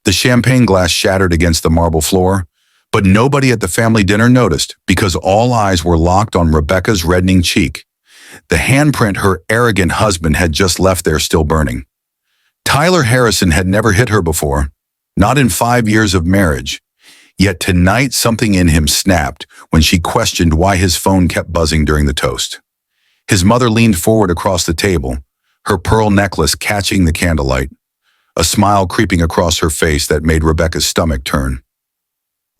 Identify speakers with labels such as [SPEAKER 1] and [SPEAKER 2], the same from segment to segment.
[SPEAKER 1] The champagne glass shattered against the marble floor, but nobody at the family dinner noticed because all eyes were locked on Rebecca's reddening cheek. The handprint her arrogant husband had just left there still burning. Tyler Harrison had never hit her before, not in 5 years of marriage. Yet tonight something in him snapped when she questioned why his phone kept buzzing during the toast. His mother leaned forward across the table, her pearl necklace catching the candlelight, a smile creeping across her face that made Rebecca's stomach turn.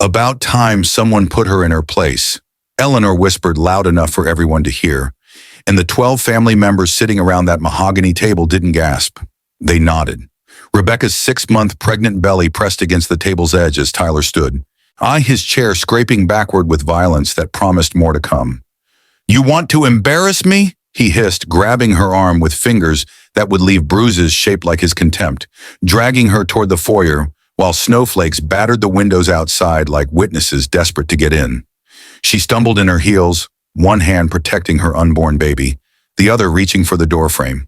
[SPEAKER 1] "About time someone put her in her place," Eleanor whispered loud enough for everyone to hear, and the 12 family members sitting around that mahogany table didn't gasp. They nodded. Rebecca's 6-month pregnant belly pressed against the table's edge as Tyler stood, his chair scraping backward with violence that promised more to come. "You want to embarrass me?" he hissed, grabbing her arm with fingers that would leave bruises shaped like his contempt, dragging her toward the foyer while snowflakes battered the windows outside like witnesses desperate to get in. She stumbled in her heels, one hand protecting her unborn baby, the other reaching for the doorframe.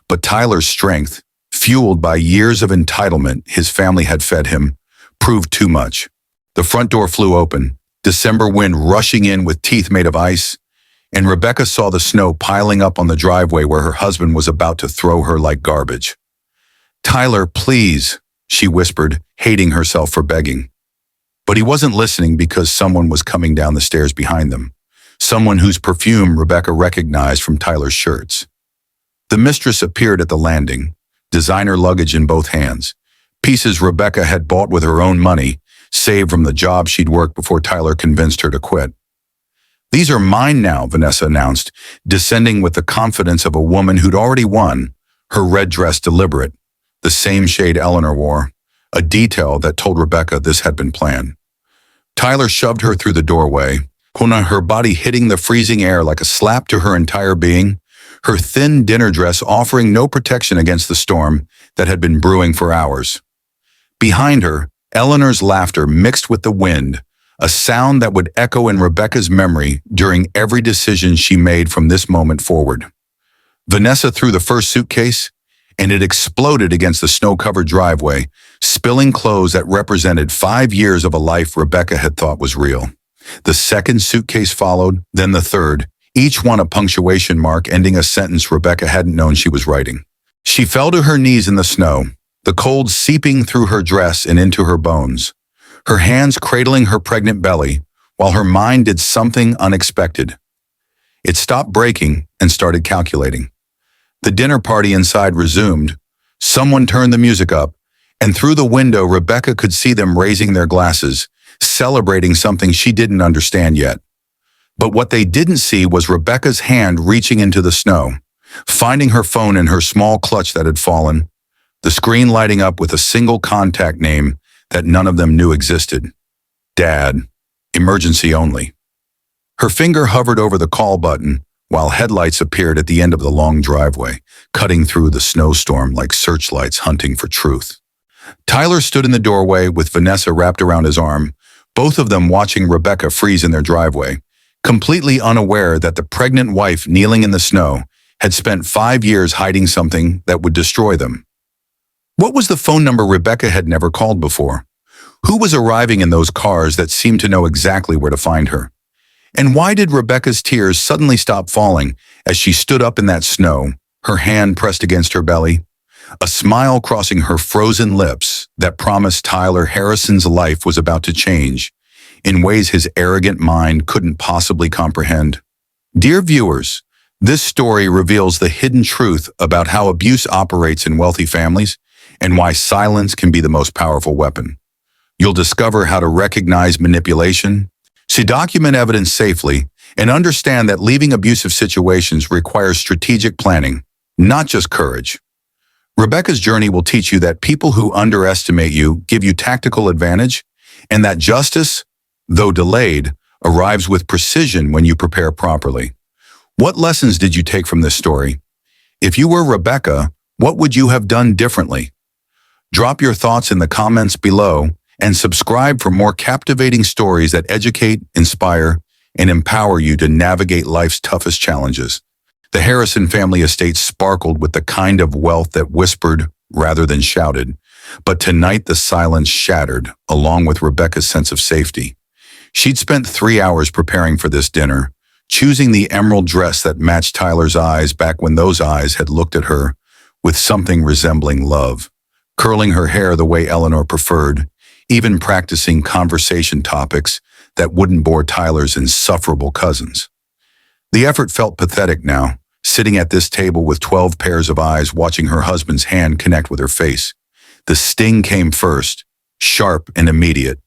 [SPEAKER 1] But Tyler's strength, fueled by years of entitlement his family had fed him, proved too much. The front door flew open, December wind rushing in with teeth made of ice, and Rebecca saw the snow piling up on the driveway where her husband was about to throw her like garbage. "Tyler, please," she whispered, hating herself for begging. But he wasn't listening because someone was coming down the stairs behind them, someone whose perfume Rebecca recognized from Tyler's shirts. The mistress appeared at the landing, designer luggage in both hands, pieces Rebecca had bought with her own money, saved from the job she'd worked before Tyler convinced her to quit. "These are mine now," Vanessa announced, descending with the confidence of a woman who'd already won, her red dress deliberate, the same shade Eleanor wore, a detail that told Rebecca this had been planned. Tyler shoved her through the doorway, her body hitting the freezing air like a slap to her entire being, her thin dinner dress offering no protection against the storm that had been brewing for hours. Behind her, Eleanor's laughter mixed with the wind, a sound that would echo in Rebecca's memory during every decision she made from this moment forward. Vanessa threw the first suitcase, and it exploded against the snow-covered driveway, spilling clothes that represented 5 years of a life Rebecca had thought was real. The second suitcase followed, then the third, each one a punctuation mark ending a sentence Rebecca hadn't known she was writing. She fell to her knees in the snow, the cold seeping through her dress and into her bones, her hands cradling her pregnant belly, while her mind did something unexpected. It stopped breaking and started calculating. The dinner party inside resumed. Someone turned the music up, and through the window Rebecca could see them raising their glasses, celebrating something she didn't understand yet. But what they didn't see was Rebecca's hand reaching into the snow, finding her phone in her small clutch that had fallen, the screen lighting up with a single contact name that none of them knew existed. Dad. Emergency only. Her finger hovered over the call button while headlights appeared at the end of the long driveway, cutting through the snowstorm like searchlights hunting for truth. Tyler stood in the doorway with Vanessa wrapped around his arm, both of them watching Rebecca freeze in their driveway, completely unaware that the pregnant wife kneeling in the snow had spent 5 years hiding something that would destroy them. What was the phone number Rebecca had never called before? Who was arriving in those cars that seemed to know exactly where to find her? And why did Rebecca's tears suddenly stop falling as she stood up in that snow, her hand pressed against her belly, a smile crossing her frozen lips that promised Tyler Harrison's life was about to change in ways his arrogant mind couldn't possibly comprehend? Dear viewers, this story reveals the hidden truth about how abuse operates in wealthy families and why silence can be the most powerful weapon. You'll discover how to recognize manipulation, to document evidence safely, and understand that leaving abusive situations requires strategic planning, not just courage. Rebecca's journey will teach you that people who underestimate you give you tactical advantage, and that justice, though delayed, arrives with precision when you prepare properly. What lessons did you take from this story? If you were Rebecca, what would you have done differently? Drop your thoughts in the comments below and subscribe for more captivating stories that educate, inspire, and empower you to navigate life's toughest challenges. The Harrison family estate sparkled with the kind of wealth that whispered rather than shouted, But tonight the silence shattered, along with Rebecca's sense of safety. She'd spent 3 hours preparing for this dinner, choosing the emerald dress that matched Tyler's eyes back when those eyes had looked at her with something resembling love, curling her hair the way Eleanor preferred, even practicing conversation topics that wouldn't bore Tyler's insufferable cousins. The effort felt pathetic now, sitting at this table with 12 pairs of eyes watching her husband's hand connect with her face. The sting came first, sharp and immediate,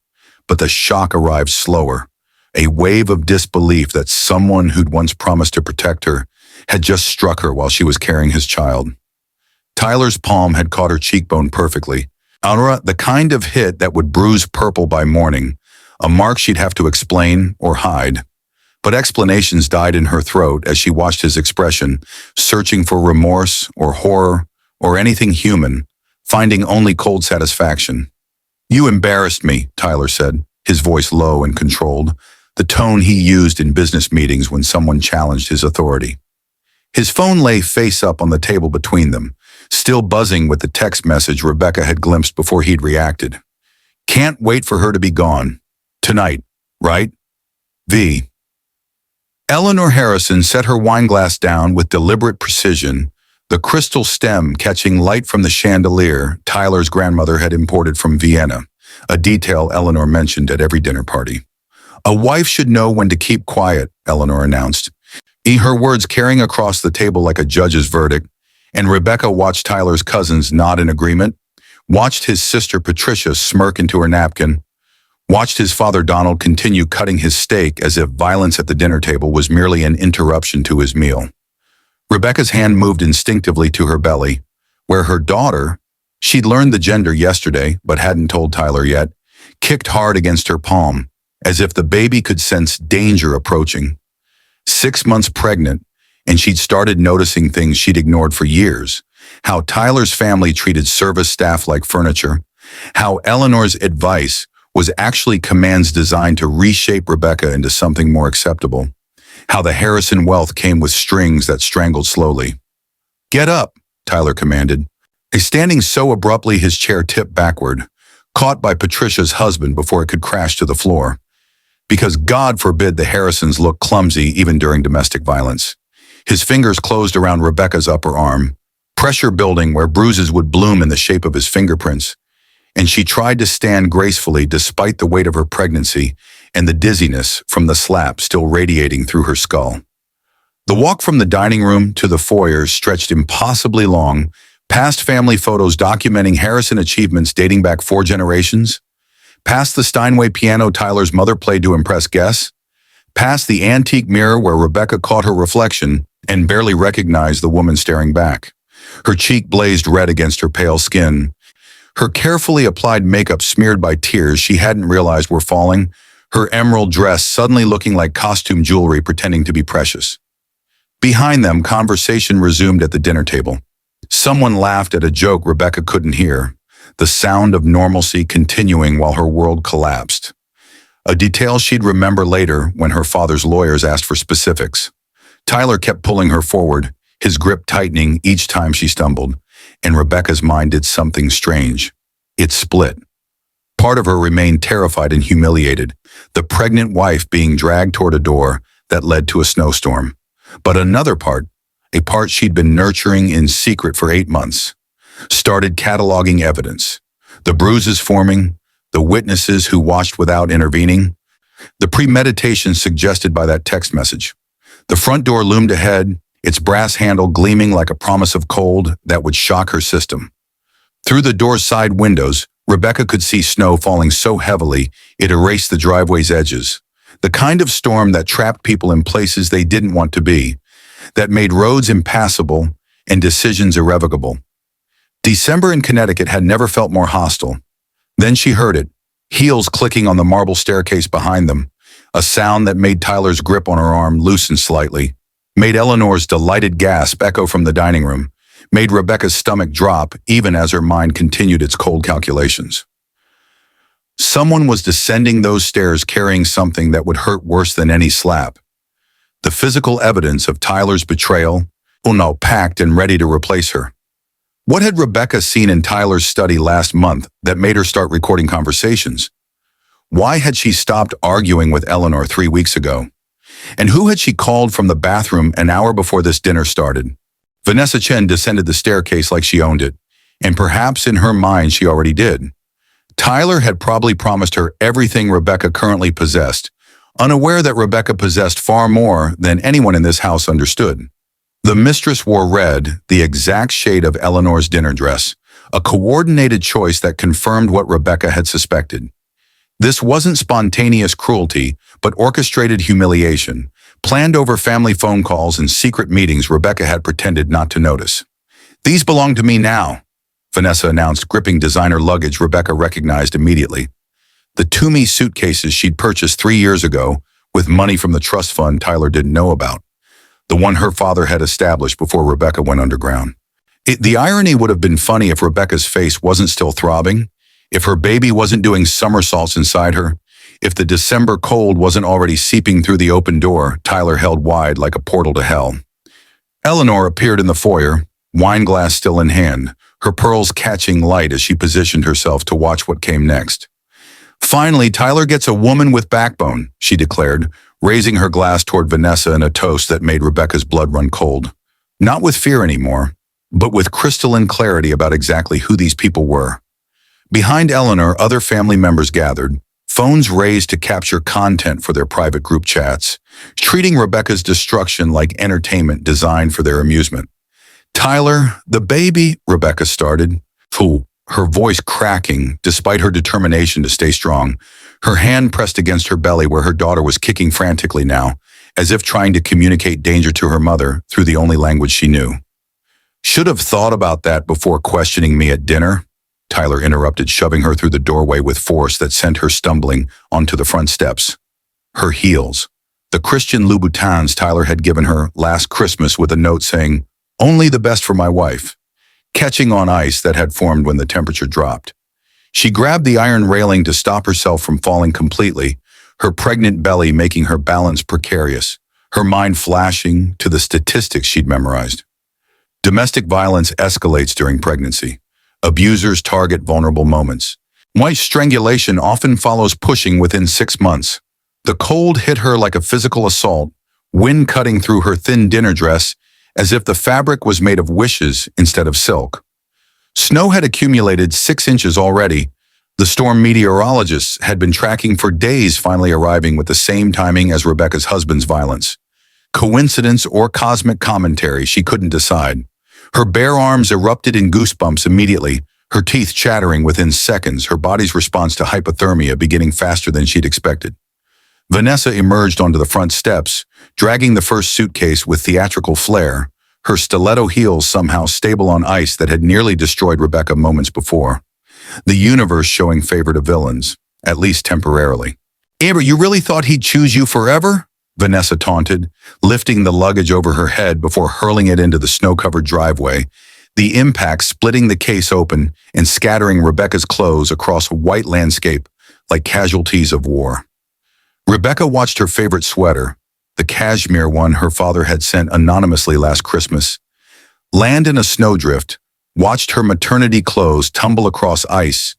[SPEAKER 1] but the shock arrived slower, a wave of disbelief that someone who'd once promised to protect her had just struck her while she was carrying his child. Tyler's palm had caught her cheekbone perfectly. Aura, the kind of hit that would bruise purple by morning, a mark she'd have to explain or hide. But explanations died in her throat as she watched his expression, searching for remorse or horror or anything human, finding only cold satisfaction. "You embarrassed me," Tyler said, his voice low and controlled, the tone he used in business meetings when someone challenged his authority. His phone lay face up on the table between them, still buzzing with the text message Rebecca had glimpsed before he'd reacted. "Can't wait for her to be gone. Tonight, right? V." Eleanor Harrison set her wineglass down with deliberate precision, the crystal stem catching light from the chandelier Tyler's grandmother had imported from Vienna, a detail Eleanor mentioned at every dinner party. "A wife should know when to keep quiet," Eleanor announced, her words carrying across the table like a judge's verdict, and Rebecca watched Tyler's cousins nod in agreement, watched his sister Patricia smirk into her napkin, watched his father Donald continue cutting his steak as if violence at the dinner table was merely an interruption to his meal. Rebecca's hand moved instinctively to her belly, where her daughter, she'd learned the gender yesterday but hadn't told Tyler yet, kicked hard against her palm, as if the baby could sense danger approaching. 6 months pregnant, and she'd started noticing things she'd ignored for years, how Tyler's family treated service staff like furniture, how Eleanor's advice was actually commands designed to reshape Rebecca into something more acceptable, how the Harrison wealth came with strings that strangled slowly. "Get up," Tyler commanded, standing so abruptly his chair tipped backward, caught by Patricia's husband before it could crash to the floor. Because God forbid the Harrisons look clumsy even during domestic violence. His fingers closed around Rebecca's upper arm, pressure building where bruises would bloom in the shape of his fingerprints, and she tried to stand gracefully despite the weight of her pregnancy and the dizziness from the slap still radiating through her skull. The walk from the dining room to the foyer stretched impossibly long, past family photos documenting Harrison achievements dating back 4 generations, past the Steinway piano Tyler's mother played to impress guests, past the antique mirror where Rebecca caught her reflection and barely recognized the woman staring back. Her cheek blazed red against her pale skin, her carefully applied makeup smeared by tears she hadn't realized were falling, her emerald dress suddenly looking like costume jewelry pretending to be precious. Behind them, conversation resumed at the dinner table. Someone laughed at a joke Rebecca couldn't hear, the sound of normalcy continuing while her world collapsed. A detail she'd remember later when her father's lawyers asked for specifics. Tyler kept pulling her forward, his grip tightening each time she stumbled, and Rebecca's mind did something strange. It split. Part of her remained terrified and humiliated, the pregnant wife being dragged toward a door that led to a snowstorm. But another part, a part she'd been nurturing in secret for 8 months, started cataloging evidence. The bruises forming, the witnesses who watched without intervening, the premeditation suggested by that text message. The front door loomed ahead, its brass handle gleaming like a promise of cold that would shock her system. Through the door's side windows, Rebecca could see snow falling so heavily it erased the driveway's edges, the kind of storm that trapped people in places they didn't want to be, that made roads impassable and decisions irrevocable. December in Connecticut had never felt more hostile. Then she heard it, heels clicking on the marble staircase behind them, a sound that made Tyler's grip on her arm loosen slightly, made Eleanor's delighted gasp echo from the dining room, made Rebecca's stomach drop even as her mind continued its cold calculations. Someone was descending those stairs carrying something that would hurt worse than any slap. The physical evidence of Tyler's betrayal, now packed and ready to replace her. What had Rebecca seen in Tyler's study last month that made her start recording conversations? Why had she stopped arguing with Eleanor 3 weeks ago? And who had she called from the bathroom an hour before this dinner started? Vanessa Chen descended the staircase like she owned it, and perhaps in her mind she already did. Tyler had probably promised her everything Rebecca currently possessed, unaware that Rebecca possessed far more than anyone in this house understood. The mistress wore red, the exact shade of Eleanor's dinner dress, a coordinated choice that confirmed what Rebecca had suspected. This wasn't spontaneous cruelty, but orchestrated humiliation, planned over family phone calls and secret meetings Rebecca had pretended not to notice. "These belong to me now," Vanessa announced, gripping designer luggage Rebecca recognized immediately. The Toomey suitcases she'd purchased 3 years ago, with money from the trust fund Tyler didn't know about. The one her father had established before Rebecca went underground. The irony would have been funny if Rebecca's face wasn't still throbbing, if her baby wasn't doing somersaults inside her, if the December cold wasn't already seeping through the open door Tyler held wide like a portal to hell. Eleanor appeared in the foyer, wine glass still in hand, her pearls catching light as she positioned herself to watch what came next. "Finally, Tyler gets a woman with backbone," she declared, raising her glass toward Vanessa in a toast that made Rebecca's blood run cold. Not with fear anymore, but with crystalline clarity about exactly who these people were. Behind Eleanor, other family members gathered, phones raised to capture content for their private group chats, treating Rebecca's destruction like entertainment designed for their amusement. "Tyler, the baby," Rebecca started, her voice cracking despite her determination to stay strong, her hand pressed against her belly where her daughter was kicking frantically now, as if trying to communicate danger to her mother through the only language she knew. "Should have thought about that before questioning me at dinner," Tyler interrupted, shoving her through the doorway with force that sent her stumbling onto the front steps. Her heels, the Christian Louboutins Tyler had given her last Christmas with a note saying, "Only the best for my wife," catching on ice that had formed when the temperature dropped. She grabbed the iron railing to stop herself from falling completely, her pregnant belly making her balance precarious, her mind flashing to the statistics she'd memorized. Domestic violence escalates during pregnancy. Abusers target vulnerable moments. White strangulation often follows pushing within 6 months. The cold hit her like a physical assault, wind cutting through her thin dinner dress as if the fabric was made of wishes instead of silk. Snow had accumulated 6 inches already. The storm meteorologists had been tracking for days, finally arriving with the same timing as Rebecca's husband's violence. Coincidence or cosmic commentary, she couldn't decide. Her bare arms erupted in goosebumps immediately, her teeth chattering within seconds, her body's response to hypothermia beginning faster than she'd expected. Vanessa emerged onto the front steps, dragging the first suitcase with theatrical flair, her stiletto heels somehow stable on ice that had nearly destroyed Rebecca moments before. The universe showing favor to villains, at least temporarily. "Amber, you really thought he'd choose you forever?" Vanessa taunted, lifting the luggage over her head before hurling it into the snow-covered driveway, the impact splitting the case open and scattering Rebecca's clothes across a white landscape like casualties of war. Rebecca watched her favorite sweater, the cashmere one her father had sent anonymously last Christmas, land in a snowdrift, watched her maternity clothes tumble across ice,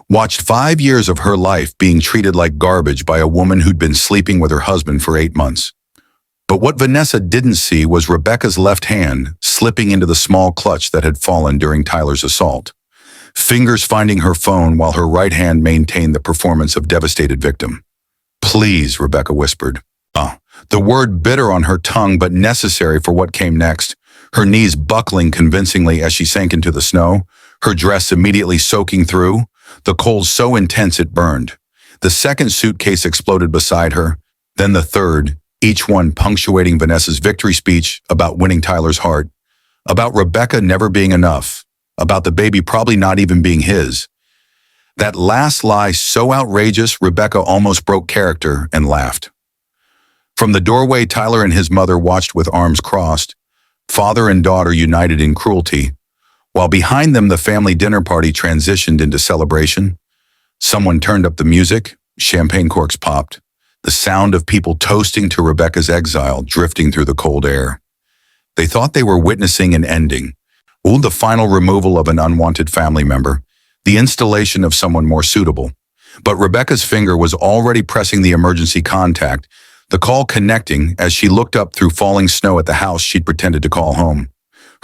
[SPEAKER 1] watched 5 years of her life being treated like garbage by a woman who'd been sleeping with her husband for 8 months. But what Vanessa didn't see was Rebecca's left hand slipping into the small clutch that had fallen during Tyler's assault, fingers finding her phone while her right hand maintained the performance of devastated victim. "Please," Rebecca whispered. The word bitter on her tongue but necessary for what came next, her knees buckling convincingly as she sank into the snow, her dress immediately soaking through, the cold so intense it burned. The second suitcase exploded beside her, then the third, each one punctuating Vanessa's victory speech about winning Tyler's heart, about Rebecca never being enough, about the baby probably not even being his. That last lie so outrageous, Rebecca almost broke character and laughed. From the doorway, Tyler and his mother watched with arms crossed, father and daughter united in cruelty, while behind them the family dinner party transitioned into celebration. Someone turned up the music, champagne corks popped, the sound of people toasting to Rebecca's exile drifting through the cold air. They thought they were witnessing an ending, Or the final removal of an unwanted family member, the installation of someone more suitable. But Rebecca's finger was already pressing the emergency contact, the call connecting as she looked up through falling snow at the house she'd pretended to call home.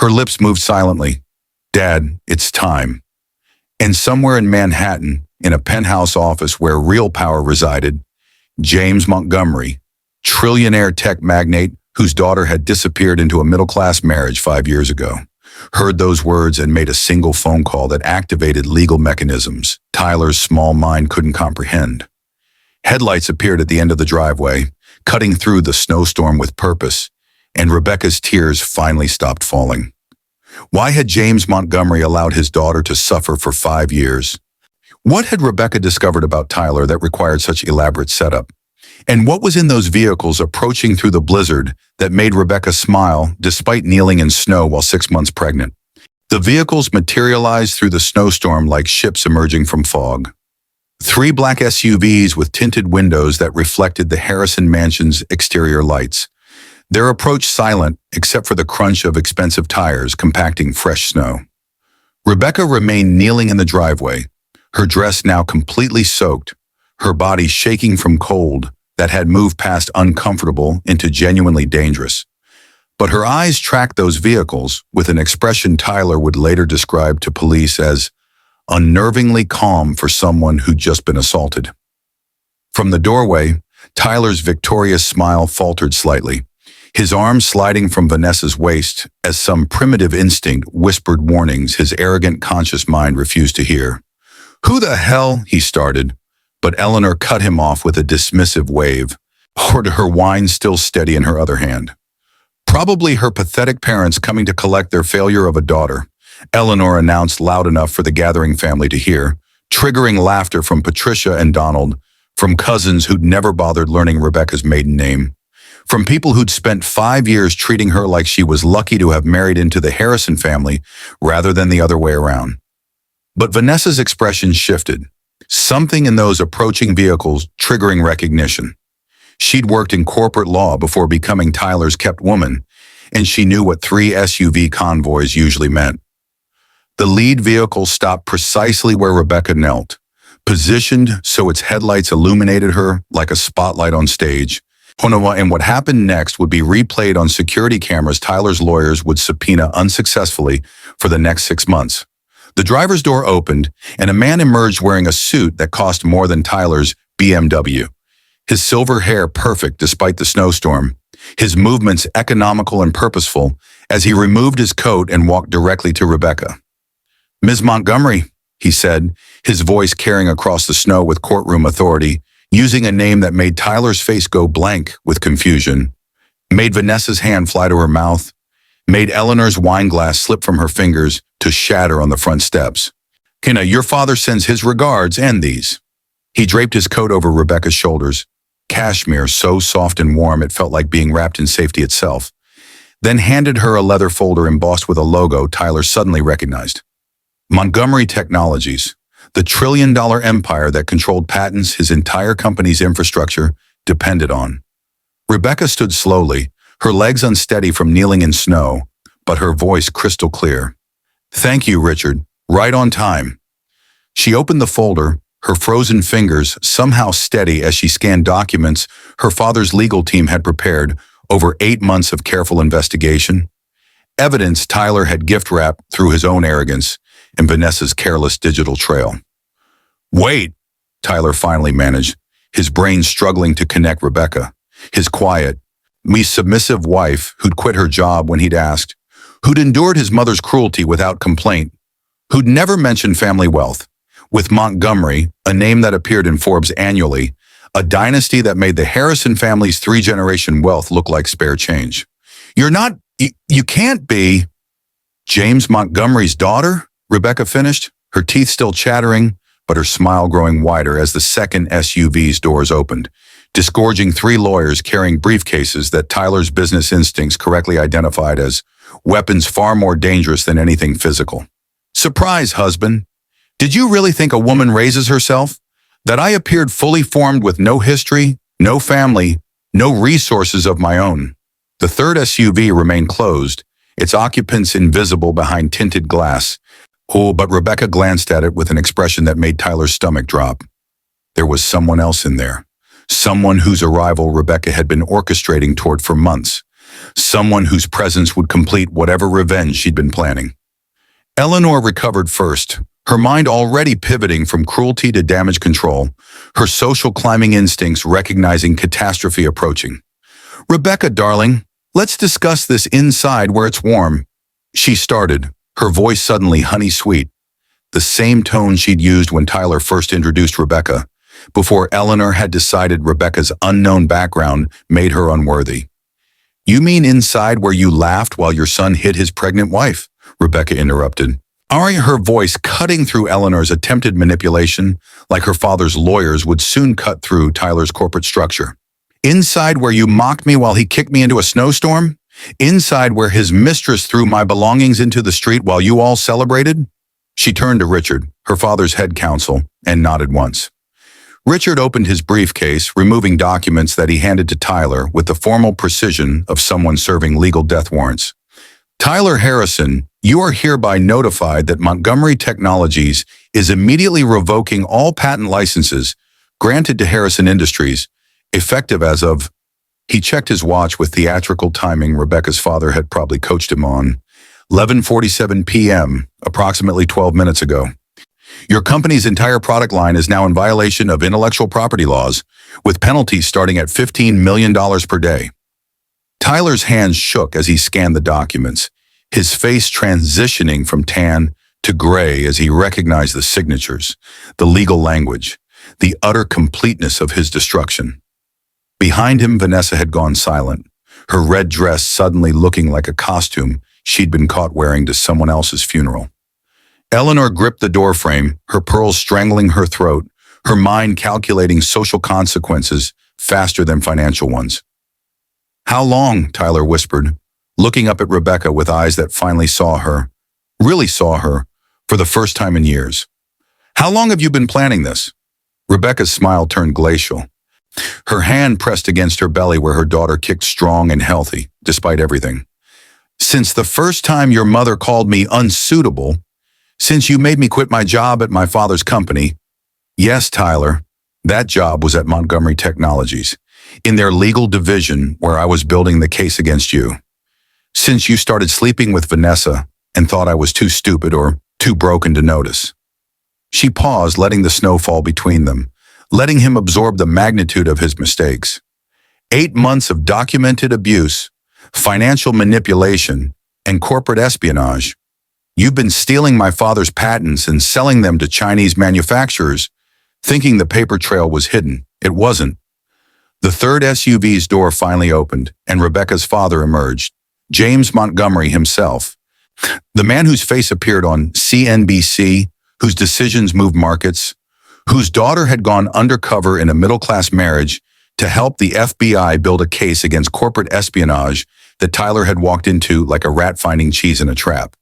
[SPEAKER 1] Her lips moved silently. "Dad, it's time." And somewhere in Manhattan, in a penthouse office where real power resided, James Montgomery, trillionaire tech magnate whose daughter had disappeared into a middle-class marriage 5 years ago, heard those words and made a single phone call that activated legal mechanisms Tyler's small mind couldn't comprehend. Headlights appeared at the end of the driveway, cutting through the snowstorm with purpose, and Rebecca's tears finally stopped falling. Why had James Montgomery allowed his daughter to suffer for 5 years? What had Rebecca discovered about Tyler that required such elaborate setup? And what was in those vehicles approaching through the blizzard that made Rebecca smile despite kneeling in snow while 6 months pregnant? The vehicles materialized through the snowstorm like ships emerging from fog. 3 black SUVs with tinted windows that reflected the Harrison Mansion's exterior lights. Their approach silent except for the crunch of expensive tires compacting fresh snow. Rebecca remained kneeling in the driveway, her dress now completely soaked, her body shaking from cold that had moved past uncomfortable into genuinely dangerous. But her eyes tracked those vehicles with an expression Tyler would later describe to police as unnervingly calm for someone who'd just been assaulted. From the doorway, Tyler's victorious smile faltered slightly, his arms sliding from Vanessa's waist as some primitive instinct whispered warnings his arrogant conscious mind refused to hear. "Who the hell?" he started, but Eleanor cut him off with a dismissive wave, her wine still steady in her other hand. "Probably her pathetic parents coming to collect their failure of a daughter," Eleanor announced loud enough for the gathering family to hear, triggering laughter from Patricia and Donald, from cousins who'd never bothered learning Rebecca's maiden name, from people who'd spent 5 years treating her like she was lucky to have married into the Harrison family rather than the other way around. But Vanessa's expression shifted, something in those approaching vehicles triggering recognition. She'd worked in corporate law before becoming Tyler's kept woman, and she knew what 3 SUV convoys usually meant. The lead vehicle stopped precisely where Rebecca knelt, positioned so its headlights illuminated her like a spotlight on stage. And what happened next would be replayed on security cameras Tyler's lawyers would subpoena unsuccessfully for the next 6 months. The driver's door opened, and a man emerged wearing a suit that cost more than Tyler's BMW. His silver hair perfect despite the snowstorm, his movements economical and purposeful as he removed his coat and walked directly to Rebecca. "Ms. Montgomery," he said, his voice carrying across the snow with courtroom authority, using a name that made Tyler's face go blank with confusion, made Vanessa's hand fly to her mouth, made Eleanor's wine glass slip from her fingers to shatter on the front steps. "Your father sends his regards and these." He draped his coat over Rebecca's shoulders, cashmere so soft and warm it felt like being wrapped in safety itself, then handed her a leather folder embossed with a logo Tyler suddenly recognized. Montgomery Technologies, the trillion-dollar empire that controlled patents his entire company's infrastructure depended on. Rebecca stood slowly, her legs unsteady from kneeling in snow, but her voice crystal clear. "Thank you, Richard. Right on time." She opened the folder, her frozen fingers somehow steady as she scanned documents her father's legal team had prepared over 8 months of careful investigation. Evidence Tyler had gift-wrapped through his own arrogance and Vanessa's careless digital trail. "Wait," Tyler finally managed, his brain struggling to connect Rebecca, his quiet, submissive wife who'd quit her job when he'd asked, who'd endured his mother's cruelty without complaint, who'd never mentioned family wealth, with Montgomery, a name that appeared in Forbes annually, a dynasty that made the Harrison family's 3-generation wealth look like spare change. You can't be James Montgomery's daughter," Rebecca finished, her teeth still chattering, but her smile growing wider as the second SUV's doors opened, disgorging 3 lawyers carrying briefcases that Tyler's business instincts correctly identified as weapons far more dangerous than anything physical. "Surprise, husband. Did you really think a woman raises herself? That I appeared fully formed with no history, no family, no resources of my own?" The third SUV remained closed, its occupants invisible behind tinted glass. Oh, but Rebecca glanced at it with an expression that made Tyler's stomach drop. There was someone else in there. Someone whose arrival Rebecca had been orchestrating toward for months. Someone whose presence would complete whatever revenge she'd been planning. Eleanor recovered first, her mind already pivoting from cruelty to damage control, her social climbing instincts recognizing catastrophe approaching. "Rebecca, darling, let's discuss this inside where it's warm," she started, her voice suddenly honey-sweet, the same tone she'd used when Tyler first introduced Rebecca, before Eleanor had decided Rebecca's unknown background made her unworthy. "You mean inside where you laughed while your son hit his pregnant wife?" Rebecca interrupted. Her voice cutting through Eleanor's attempted manipulation like her father's lawyers would soon cut through Tyler's corporate structure. "Inside where you mocked me while he kicked me into a snowstorm? Inside where his mistress threw my belongings into the street while you all celebrated?" She turned to Richard, her father's head counsel, and nodded once. Richard opened his briefcase, removing documents that he handed to Tyler with the formal precision of someone serving legal death warrants. "Tyler Harrison, you are hereby notified that Montgomery Technologies is immediately revoking all patent licenses granted to Harrison Industries, effective as of..." He checked his watch with theatrical timing Rebecca's father had probably coached him on. 11:47 p.m., approximately 12 minutes ago. "Your company's entire product line is now in violation of intellectual property laws, with penalties starting at $15 million per day." Tyler's hands shook as he scanned the documents, his face transitioning from tan to gray as he recognized the signatures, the legal language, the utter completeness of his destruction. Behind him, Vanessa had gone silent, her red dress suddenly looking like a costume she'd been caught wearing to someone else's funeral. Eleanor gripped the doorframe, her pearls strangling her throat, her mind calculating social consequences faster than financial ones. "How long?" Tyler whispered, looking up at Rebecca with eyes that finally saw her, really saw her, for the first time in years. "How long have you been planning this?" Rebecca's smile turned glacial. Her hand pressed against her belly where her daughter kicked strong and healthy, despite everything. "Since the first time your mother called me unsuitable, since you made me quit my job at my father's company." "Yes, Tyler, that job was at Montgomery Technologies, in their legal division where I was building the case against you. Since you started sleeping with Vanessa and thought I was too stupid or too broken to notice." She paused, letting the snow fall between them, letting him absorb the magnitude of his mistakes. 8 months of documented abuse, financial manipulation, and corporate espionage. You've been stealing my father's patents and selling them to Chinese manufacturers, thinking the paper trail was hidden. It wasn't. The third SUV's door finally opened, and Rebecca's father emerged, James Montgomery himself, the man whose face appeared on CNBC, whose decisions moved markets, whose daughter had gone undercover in a middle-class marriage to help the FBI build a case against corporate espionage that Tyler had walked into like a rat finding cheese in a trap.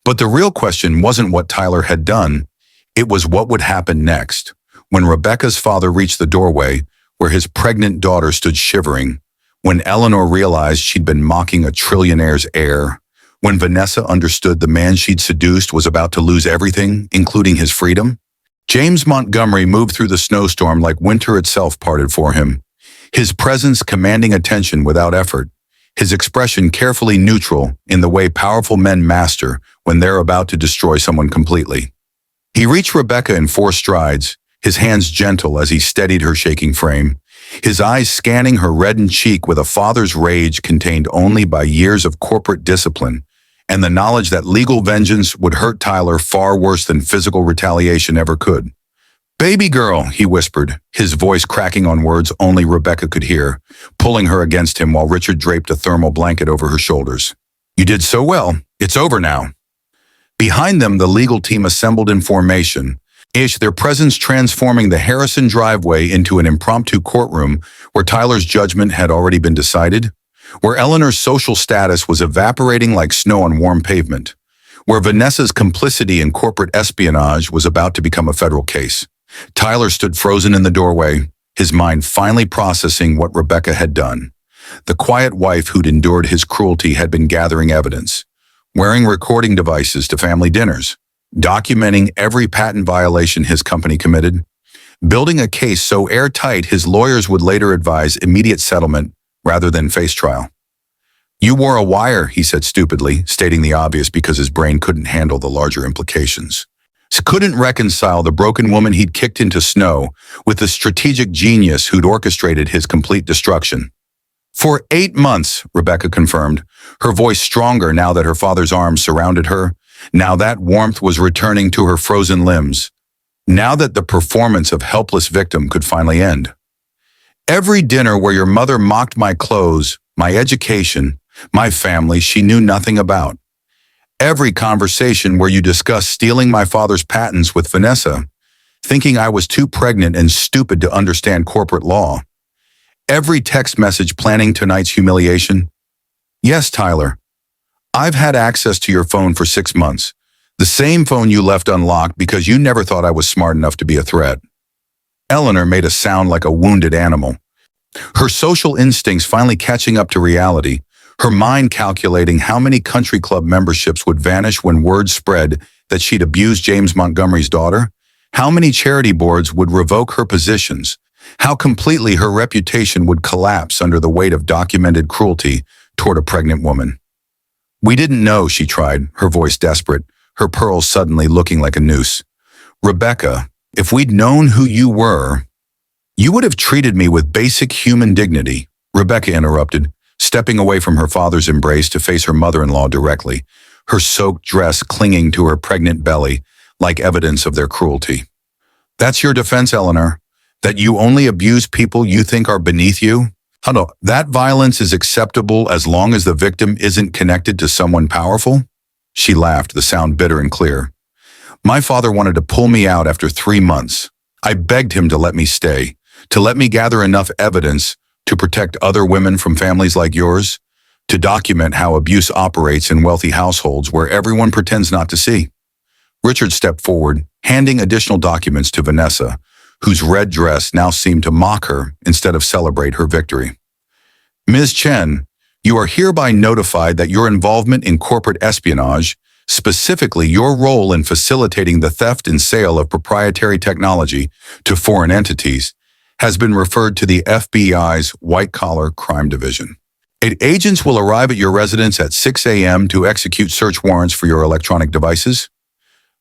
[SPEAKER 1] But the real question wasn't what Tyler had done, it was what would happen next. When Rebecca's father reached the doorway, where his pregnant daughter stood shivering, when Eleanor realized she'd been mocking a trillionaire's heir, when Vanessa understood the man she'd seduced was about to lose everything, including his freedom, James Montgomery moved through the snowstorm like winter itself parted for him, his presence commanding attention without effort, his expression carefully neutral in the way powerful men master when they're about to destroy someone completely. He reached Rebecca in 4 strides, his hands gentle as he steadied her shaking frame, his eyes scanning her reddened cheek with a father's rage contained only by years of corporate discipline and the knowledge that legal vengeance would hurt Tyler far worse than physical retaliation ever could. "Baby girl," he whispered, his voice cracking on words only Rebecca could hear, pulling her against him while Richard draped a thermal blanket over her shoulders. "You did so well. It's over now." Behind them, the legal team assembled in formation, their presence transforming the Harrison driveway into an impromptu courtroom where Tyler's judgment had already been decided, where Eleanor's social status was evaporating like snow on warm pavement, where Vanessa's complicity in corporate espionage was about to become a federal case. Tyler stood frozen in the doorway, his mind finally processing what Rebecca had done. The quiet wife who'd endured his cruelty had been gathering evidence, wearing recording devices to family dinners, documenting every patent violation his company committed, building a case so airtight his lawyers would later advise immediate settlement rather than face trial. "You wore a wire," he said stupidly, stating the obvious because his brain couldn't handle the larger implications. He couldn't reconcile the broken woman he'd kicked into snow with the strategic genius who'd orchestrated his complete destruction. "For 8 months," Rebecca confirmed, her voice stronger now that her father's arms surrounded her, now that warmth was returning to her frozen limbs, now that the performance of helpless victim could finally end. "Every dinner where your mother mocked my clothes, my education, my family she knew nothing about. Every conversation where you discussed stealing my father's patents with Vanessa, thinking I was too pregnant and stupid to understand corporate law. Every text message planning tonight's humiliation. Yes, Tyler, I've had access to your phone for 6 months, the same phone you left unlocked because you never thought I was smart enough to be a threat." Eleanor made a sound like a wounded animal, her social instincts finally catching up to reality, her mind calculating how many country club memberships would vanish when word spread that she'd abused James Montgomery's daughter, how many charity boards would revoke her positions, how completely her reputation would collapse under the weight of documented cruelty toward a pregnant woman. "We didn't know," she tried, her voice desperate, her pearls suddenly looking like a noose. "Rebecca, if we'd known who you were, you would have treated me with basic human dignity," Rebecca interrupted, stepping away from her father's embrace to face her mother-in-law directly, her soaked dress clinging to her pregnant belly like evidence of their cruelty. "That's your defense, Eleanor? That you only abuse people you think are beneath you? No, that violence is acceptable as long as the victim isn't connected to someone powerful?" She laughed, the sound bitter and clear. "My father wanted to pull me out after 3 months. I begged him to let me stay, to let me gather enough evidence to protect other women from families like yours, to document how abuse operates in wealthy households where everyone pretends not to see." Richard stepped forward, handing additional documents to Vanessa, whose red dress now seemed to mock her instead of celebrate her victory. "Ms. Chen, you are hereby notified that your involvement in corporate espionage, specifically your role in facilitating the theft and sale of proprietary technology to foreign entities, has been referred to the FBI's White-Collar Crime Division. Agents will arrive at your residence at 6 a.m. to execute search warrants for your electronic devices."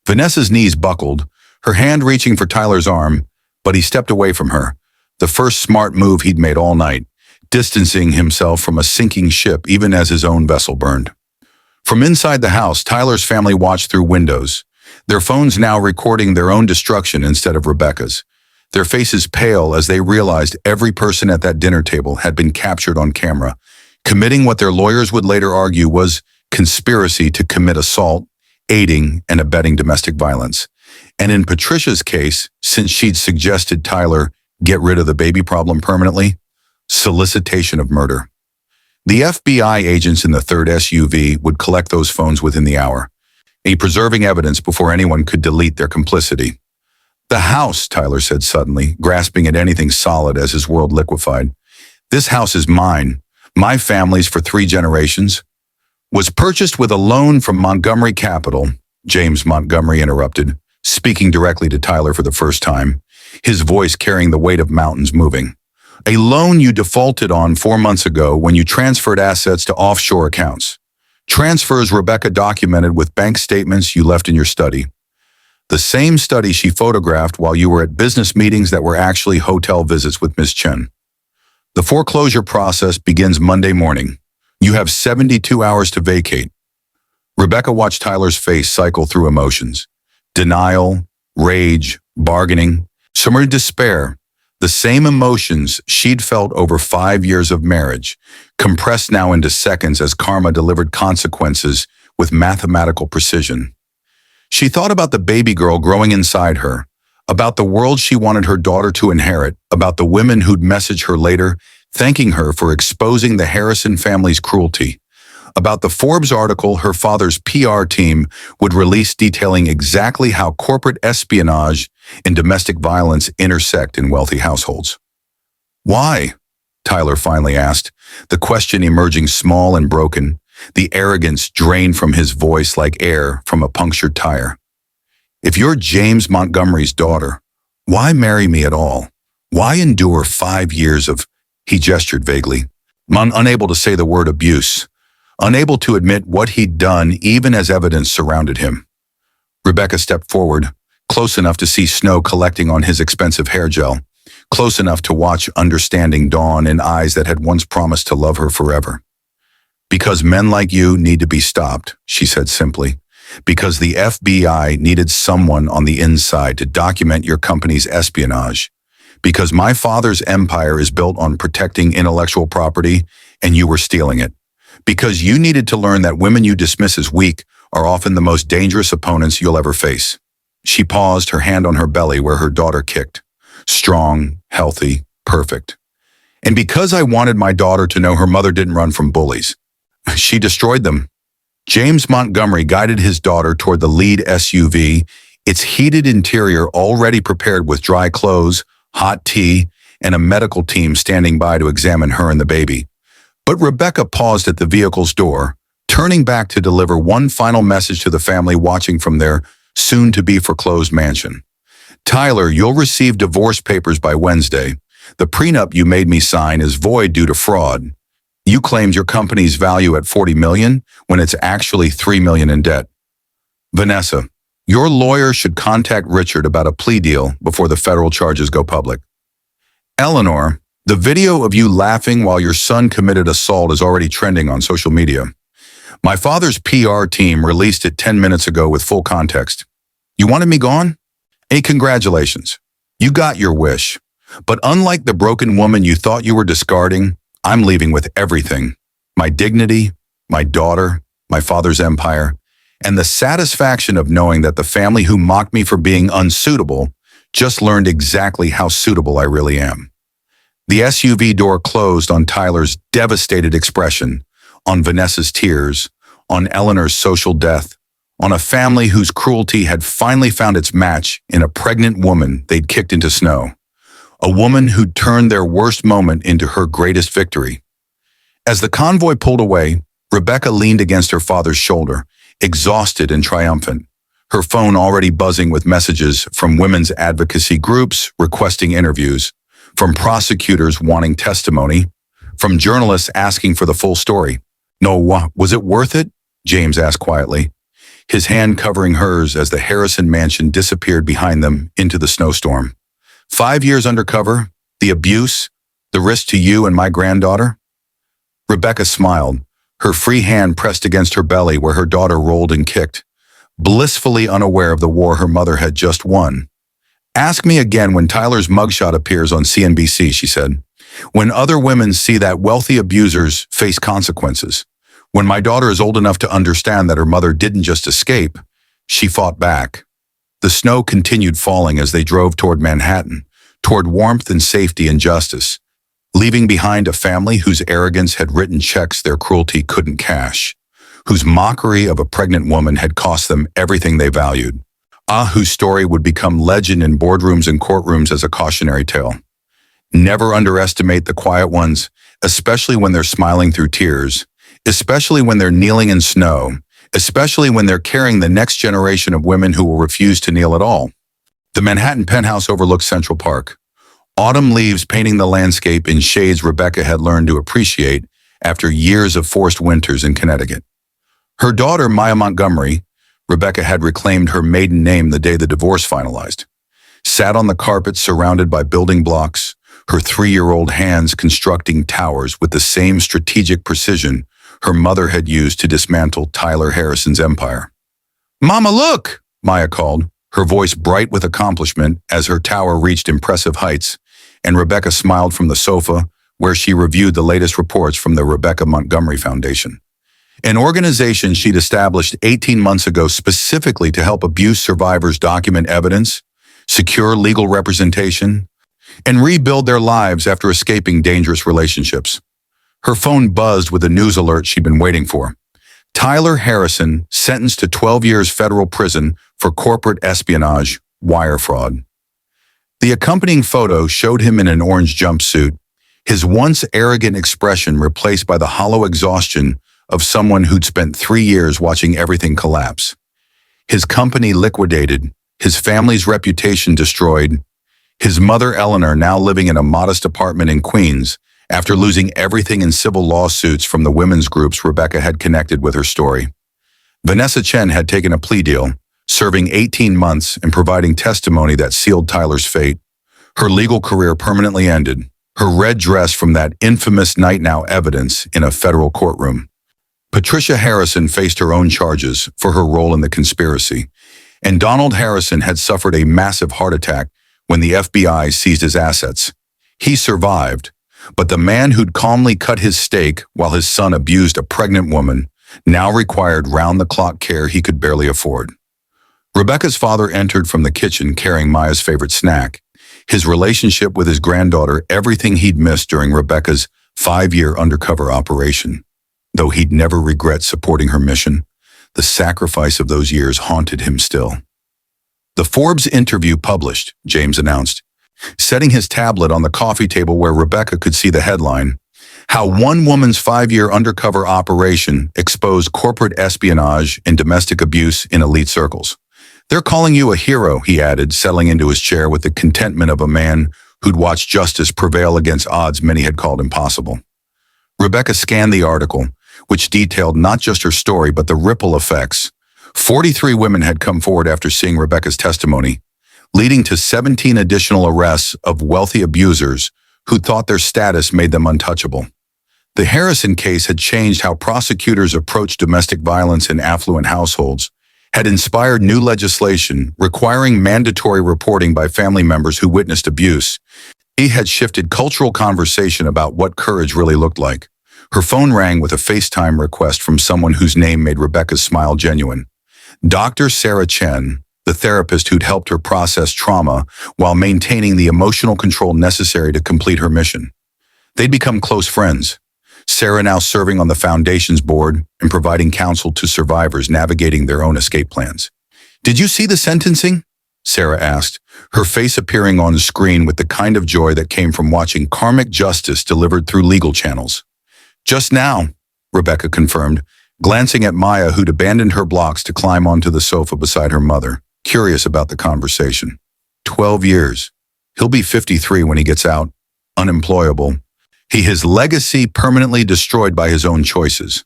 [SPEAKER 1] Vanessa's knees buckled, her hand reaching for Tyler's arm, but he stepped away from her, the first smart move he'd made all night, distancing himself from a sinking ship even as his own vessel burned. From inside the house, Tyler's family watched through windows, their phones now recording their own destruction instead of Rebecca's, their faces pale as they realized every person at that dinner table had been captured on camera, committing what their lawyers would later argue was conspiracy to commit assault, aiding and abetting domestic violence. And in Patricia's case, since she'd suggested Tyler get rid of the baby problem permanently, solicitation of murder. The FBI agents in the third SUV would collect those phones within the hour, preserving evidence before anyone could delete their complicity. "The house," Tyler said suddenly, grasping at anything solid as his world liquefied. "This house is mine, my family's for 3 generations. Was purchased with a loan from Montgomery Capital," James Montgomery interrupted, speaking directly to Tyler for the first time, his voice carrying the weight of mountains moving. "A loan you defaulted on 4 months ago when you transferred assets to offshore accounts. Transfers Rebecca documented with bank statements you left in your study. The same study she photographed while you were at business meetings that were actually hotel visits with Ms. Chen. The foreclosure process begins Monday morning. You have 72 hours to vacate." Rebecca watched Tyler's face cycle through emotions. Denial, rage, bargaining, summer despair, the same emotions she'd felt over 5 years of marriage, compressed now into seconds as karma delivered consequences with mathematical precision. She thought about the baby girl growing inside her, about the world she wanted her daughter to inherit, about the women who'd message her later, thanking her for exposing the Harrison family's cruelty, about the Forbes article her father's PR team would release detailing exactly how corporate espionage and domestic violence intersect in wealthy households. "Why?" Tyler finally asked, the question emerging small and broken, the arrogance drained from his voice like air from a punctured tire. If you're James Montgomery's daughter, why marry me at all? Why endure 5 years of, he gestured vaguely, unable to say the word abuse, unable to admit what he'd done even as evidence surrounded him. Rebecca stepped forward, close enough to see snow collecting on his expensive hair gel, close enough to watch understanding dawn in eyes that had once promised to love her forever. Because men like you need to be stopped, she said simply. Because the FBI needed someone on the inside to document your company's espionage. Because my father's empire is built on protecting intellectual property, and you were stealing it. Because you needed to learn that women you dismiss as weak are often the most dangerous opponents you'll ever face. She paused, her hand on her belly where her daughter kicked. Strong, healthy, perfect. And because I wanted my daughter to know her mother didn't run from bullies. She destroyed them. James Montgomery guided his daughter toward the lead SUV, its heated interior already prepared with dry clothes, hot tea, and a medical team standing by to examine her and the baby. But Rebecca paused at the vehicle's door, turning back to deliver one final message to the family watching from their soon-to-be foreclosed mansion. Tyler, you'll receive divorce papers by Wednesday. The prenup you made me sign is void due to fraud. You claimed your company's value at $40 million when it's actually $3 million in debt. Vanessa, your lawyer should contact Richard about a plea deal before the federal charges go public. Eleanor, the video of you laughing while your son committed assault is already trending on social media. My father's PR team released it 10 minutes ago with full context. You wanted me gone? Hey, congratulations. You got your wish. But unlike the broken woman you thought you were discarding, I'm leaving with everything. My dignity, my daughter, my father's empire, and the satisfaction of knowing that the family who mocked me for being unsuitable just learned exactly how suitable I really am. The SUV door closed on Tyler's devastated expression, on Vanessa's tears, on Eleanor's social death, on a family whose cruelty had finally found its match in a pregnant woman they'd kicked into snow. A woman who'd turned their worst moment into her greatest victory. As the convoy pulled away, Rebecca leaned against her father's shoulder, exhausted and triumphant, her phone already buzzing with messages from women's advocacy groups requesting interviews, from prosecutors wanting testimony, from journalists asking for the full story. No, was it worth it? James asked quietly, his hand covering hers as the Harrison mansion disappeared behind them into the snowstorm. 5 years undercover, the abuse, the risk to you and my granddaughter? Rebecca smiled, her free hand pressed against her belly where her daughter rolled and kicked, blissfully unaware of the war her mother had just won. Ask me again when Tyler's mugshot appears on CNBC, she said. When other women see that wealthy abusers face consequences. When my daughter is old enough to understand that her mother didn't just escape, she fought back. The snow continued falling as they drove toward Manhattan, toward warmth and safety and justice, leaving behind a family whose arrogance had written checks their cruelty couldn't cash, whose mockery of a pregnant woman had cost them everything they valued, whose story would become legend in boardrooms and courtrooms as a cautionary tale. Never underestimate the quiet ones, especially when they're smiling through tears, especially when they're kneeling in snow, especially when they're carrying the next generation of women who will refuse to kneel at all. The Manhattan penthouse overlooks Central Park. Autumn leaves painting the landscape in shades Rebecca had learned to appreciate after years of forced winters in Connecticut. Her daughter, Maya Montgomery, Rebecca had reclaimed her maiden name the day the divorce finalized, sat on the carpet surrounded by building blocks, her 3-year-old hands constructing towers with the same strategic precision her mother had used to dismantle Tyler Harrison's empire. "Mama, look!" Maya called, her voice bright with accomplishment as her tower reached impressive heights, and Rebecca smiled from the sofa where she reviewed the latest reports from the Rebecca Montgomery Foundation, an organization she'd established 18 months ago specifically to help abuse survivors document evidence, secure legal representation, and rebuild their lives after escaping dangerous relationships. Her phone buzzed with a news alert she'd been waiting for. Tyler Harrison sentenced to 12 years federal prison for corporate espionage, wire fraud. The accompanying photo showed him in an orange jumpsuit, his once arrogant expression replaced by the hollow exhaustion of someone who'd spent 3 years watching everything collapse. His company liquidated, his family's reputation destroyed, his mother Eleanor now living in a modest apartment in Queens after losing everything in civil lawsuits from the women's groups Rebecca had connected with her story. Vanessa Chen had taken a plea deal, serving 18 months and providing testimony that sealed Tyler's fate. Her legal career permanently ended, her red dress from that infamous Night Now evidence in a federal courtroom. Patricia Harrison faced her own charges for her role in the conspiracy, and Donald Harrison had suffered a massive heart attack when the FBI seized his assets. He survived, but the man who'd calmly cut his steak while his son abused a pregnant woman now required round-the-clock care he could barely afford. Rebecca's father entered from the kitchen carrying Maya's favorite snack, his relationship with his granddaughter everything he'd missed during Rebecca's 5-year undercover operation. Though he'd never regret supporting her mission, the sacrifice of those years haunted him still. The Forbes interview published, James announced, setting his tablet on the coffee table where Rebecca could see the headline, "How One Woman's 5-Year Undercover Operation Exposed Corporate Espionage and Domestic Abuse in Elite Circles." "They're calling you a hero," he added, settling into his chair with the contentment of a man who'd watched justice prevail against odds many had called impossible. Rebecca scanned the article, which detailed not just her story but the ripple effects. 43 women had come forward after seeing Rebecca's testimony, leading to 17 additional arrests of wealthy abusers who thought their status made them untouchable. The Harrison case had changed how prosecutors approached domestic violence in affluent households, had inspired new legislation requiring mandatory reporting by family members who witnessed abuse. He had shifted cultural conversation about what courage really looked like. Her phone rang with a FaceTime request from someone whose name made Rebecca's smile genuine. Dr. Sarah Chen, the therapist who'd helped her process trauma while maintaining the emotional control necessary to complete her mission. They'd become close friends. Sarah now serving on the foundation's board and providing counsel to survivors navigating their own escape plans. "Did you see the sentencing?" Sarah asked, her face appearing on the screen with the kind of joy that came from watching karmic justice delivered through legal channels. "Just now," Rebecca confirmed, glancing at Maya, who'd abandoned her blocks to climb onto the sofa beside her mother, curious about the conversation. 12 years. He'll be 53 when he gets out, unemployable. His legacy permanently destroyed by his own choices.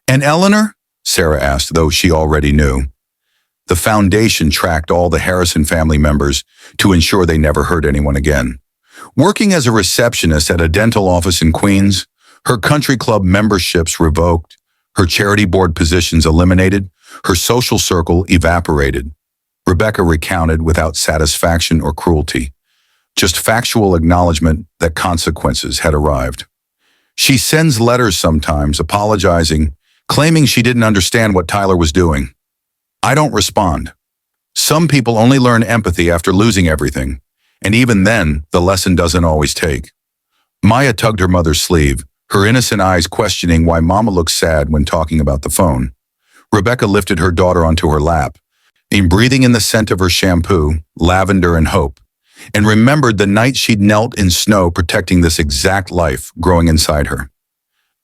[SPEAKER 1] "And Eleanor?" Sarah asked, though she already knew. The foundation tracked all the Harrison family members to ensure they never hurt anyone again. Working as a receptionist at a dental office in Queens, her country club memberships revoked, her charity board positions eliminated, her social circle evaporated. Rebecca recounted without satisfaction or cruelty, just factual acknowledgement that consequences had arrived. She sends letters sometimes, apologizing, claiming she didn't understand what Tyler was doing. I don't respond. Some people only learn empathy after losing everything, and even then, the lesson doesn't always take. Maya tugged her mother's sleeve, her innocent eyes questioning why Mama looked sad when talking about the phone. Rebecca lifted her daughter onto her lap, and breathing in the scent of her shampoo, lavender and hope, and remembered the night she'd knelt in snow protecting this exact life growing inside her.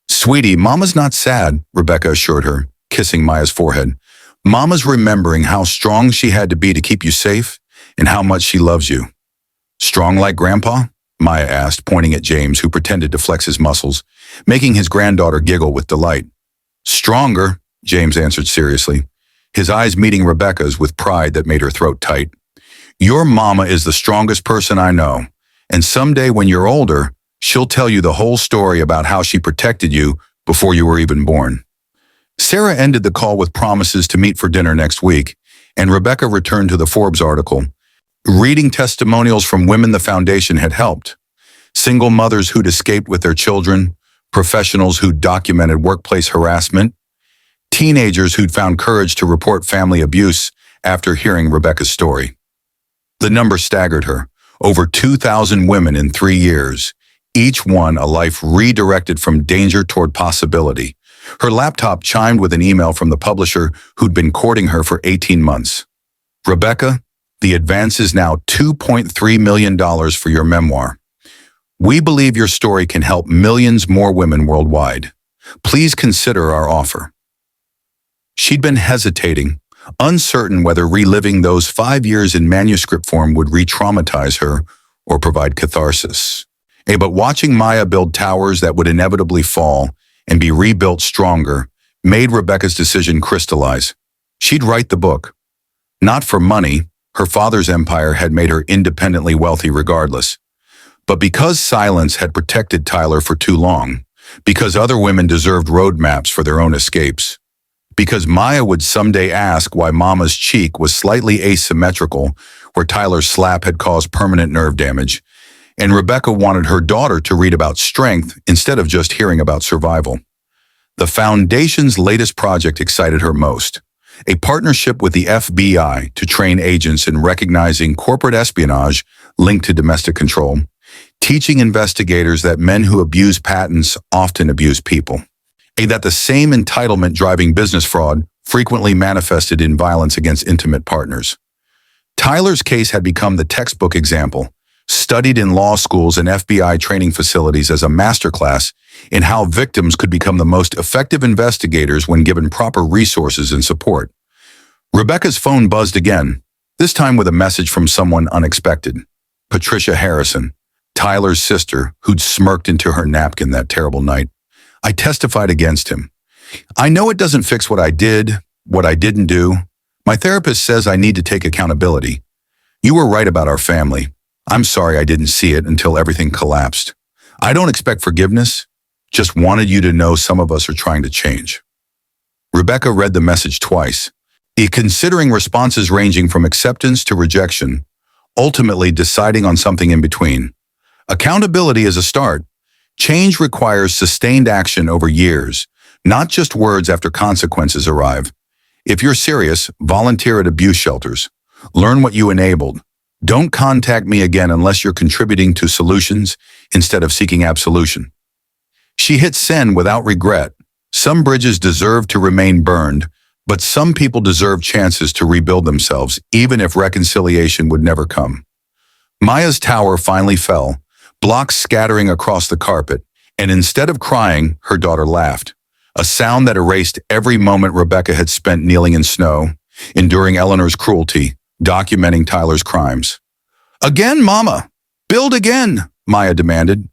[SPEAKER 1] "Sweetie, Mama's not sad," Rebecca assured her, kissing Maya's forehead. "Mama's remembering how strong she had to be to keep you safe and how much she loves you." "Strong like Grandpa?" Maya asked, pointing at James, who pretended to flex his muscles, making his granddaughter giggle with delight. "Stronger," James answered seriously, his eyes meeting Rebecca's with pride that made her throat tight. "Your mama is the strongest person I know, and someday when you're older, she'll tell you the whole story about how she protected you before you were even born." Sarah ended the call with promises to meet for dinner next week, and Rebecca returned to the Forbes article. Reading testimonials from women the foundation had helped. Single mothers who'd escaped with their children, professionals who'd documented workplace harassment, teenagers who'd found courage to report family abuse after hearing Rebecca's story. The number staggered her. Over 2,000 women in 3 years, each one a life redirected from danger toward possibility. Her laptop chimed with an email from the publisher who'd been courting her for 18 months. "Rebecca, the advance is now $2.3 million for your memoir. We believe your story can help millions more women worldwide. Please consider our offer. She'd been hesitating, uncertain whether reliving those 5 years in manuscript form would re-traumatize her or provide catharsis. But watching Maya build towers that would inevitably fall and be rebuilt stronger made Rebecca's decision crystallize. She'd write the book. Not for money, her father's empire had made her independently wealthy regardless. But because silence had protected Tyler for too long, because other women deserved roadmaps for their own escapes, because Maya would someday ask why Mama's cheek was slightly asymmetrical where Tyler's slap had caused permanent nerve damage, and Rebecca wanted her daughter to read about strength instead of just hearing about survival. The Foundation's latest project excited her most, a partnership with the FBI to train agents in recognizing corporate espionage linked to domestic control, teaching investigators that men who abuse patents often abuse people, and that the same entitlement driving business fraud frequently manifested in violence against intimate partners. Tyler's case had become the textbook example, studied in law schools and FBI training facilities as a masterclass in how victims could become the most effective investigators when given proper resources and support. Rebecca's phone buzzed again, this time with a message from someone unexpected. Patricia Harrison, Tyler's sister, who'd smirked into her napkin that terrible night. I testified against him. I know it doesn't fix what I did, what I didn't do. My therapist says I need to take accountability. You were right about our family. I'm sorry I didn't see it until everything collapsed. I don't expect forgiveness, just wanted you to know some of us are trying to change. Rebecca read the message twice, considering responses ranging from acceptance to rejection, ultimately deciding on something in between. Accountability is a start. Change requires sustained action over years, not just words after consequences arrive. If you're serious, volunteer at abuse shelters. Learn what you enabled. Don't contact me again unless you're contributing to solutions instead of seeking absolution. She hit send without regret. Some bridges deserve to remain burned, but some people deserve chances to rebuild themselves, even if reconciliation would never come. Maya's tower finally fell, blocks scattering across the carpet, and instead of crying, her daughter laughed, a sound that erased every moment Rebecca had spent kneeling in snow, enduring Eleanor's cruelty, documenting Tyler's crimes. Again, Mama! Build again! Maya demanded,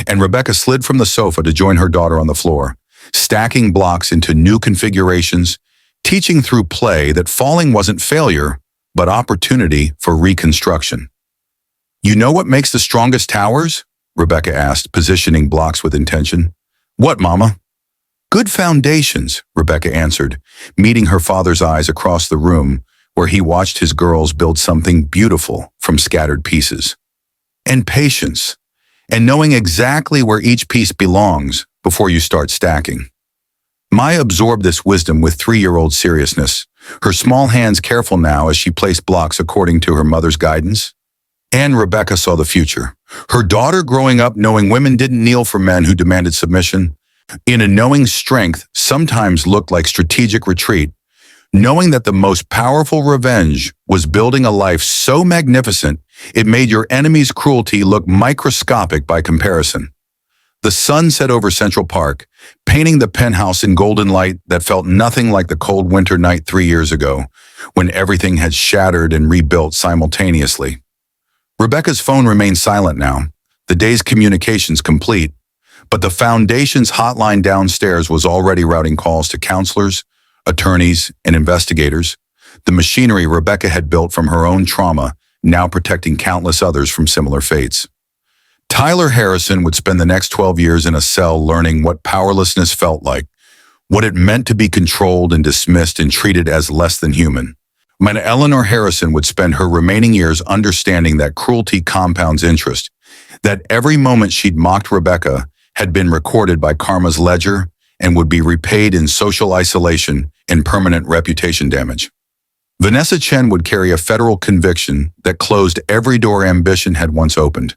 [SPEAKER 1] and Rebecca slid from the sofa to join her daughter on the floor, stacking blocks into new configurations, teaching through play that falling wasn't failure, but opportunity for reconstruction. You know what makes the strongest towers? Rebecca asked, positioning blocks with intention. What, Mama? Good foundations, Rebecca answered, meeting her father's eyes across the room where he watched his girls build something beautiful from scattered pieces. And patience, and knowing exactly where each piece belongs before you start stacking. Maya absorbed this wisdom with 3-year-old seriousness, her small hands careful now as she placed blocks according to her mother's guidance. And Rebecca saw the future. Her daughter growing up knowing women didn't kneel for men who demanded submission, in a knowing strength sometimes looked like strategic retreat, knowing that the most powerful revenge was building a life so magnificent it made your enemy's cruelty look microscopic by comparison. The sun set over Central Park, painting the penthouse in golden light that felt nothing like the cold winter night 3 years ago, when everything had shattered and rebuilt simultaneously. Rebecca's phone remained silent now, the day's communications complete, but the Foundation's hotline downstairs was already routing calls to counselors, attorneys, and investigators, the machinery Rebecca had built from her own trauma, now protecting countless others from similar fates. Tyler Harrison would spend the next 12 years in a cell learning what powerlessness felt like, what it meant to be controlled and dismissed and treated as less than human. When Eleanor Harrison would spend her remaining years understanding that cruelty compounds interest, that every moment she'd mocked Rebecca had been recorded by karma's ledger and would be repaid in social isolation and permanent reputation damage. Vanessa Chen would carry a federal conviction that closed every door ambition had once opened,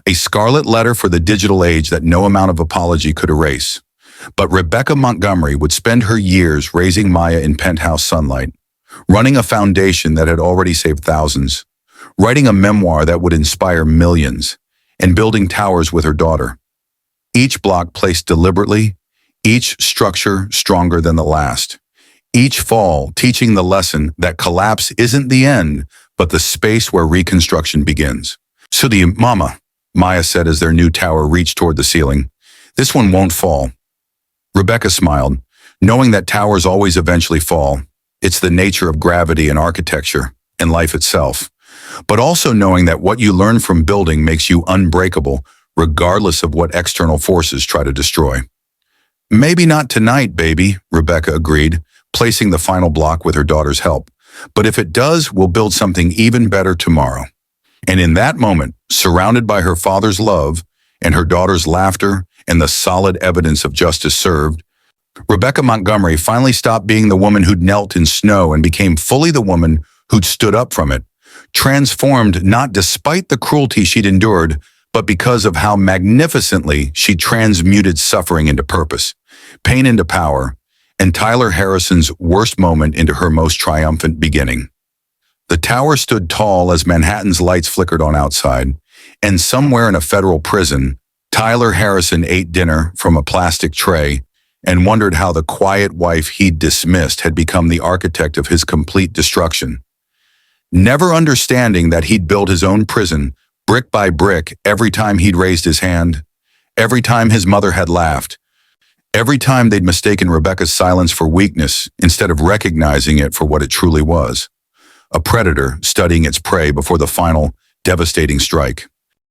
[SPEAKER 1] a scarlet letter for the digital age that no amount of apology could erase. But Rebecca Montgomery would spend her years raising Maya in penthouse sunlight, running a foundation that had already saved thousands, writing a memoir that would inspire millions, and building towers with her daughter. Each block placed deliberately, each structure stronger than the last. Each fall teaching the lesson that collapse isn't the end, but the space where reconstruction begins. "Sudi, Mama," Maya said as their new tower reached toward the ceiling. "This one won't fall." Rebecca smiled, knowing that towers always eventually fall. It's the nature of gravity and architecture, and life itself. But also knowing that what you learn from building makes you unbreakable, regardless of what external forces try to destroy. "Maybe not tonight, baby," Rebecca agreed, placing the final block with her daughter's help. "But if it does, we'll build something even better tomorrow." And in that moment, surrounded by her father's love and her daughter's laughter and the solid evidence of justice served, Rebecca Montgomery finally stopped being the woman who'd knelt in snow and became fully the woman who'd stood up from it, transformed not despite the cruelty she'd endured, but because of how magnificently she transmuted suffering into purpose, pain into power, and Tyler Harrison's worst moment into her most triumphant beginning. The tower stood tall as Manhattan's lights flickered on outside, and somewhere in a federal prison, Tyler Harrison ate dinner from a plastic tray and wondered how the quiet wife he'd dismissed had become the architect of his complete destruction. Never understanding that he'd built his own prison, brick by brick, every time he'd raised his hand, every time his mother had laughed, every time they'd mistaken Rebecca's silence for weakness instead of recognizing it for what it truly was, a predator studying its prey before the final, devastating strike.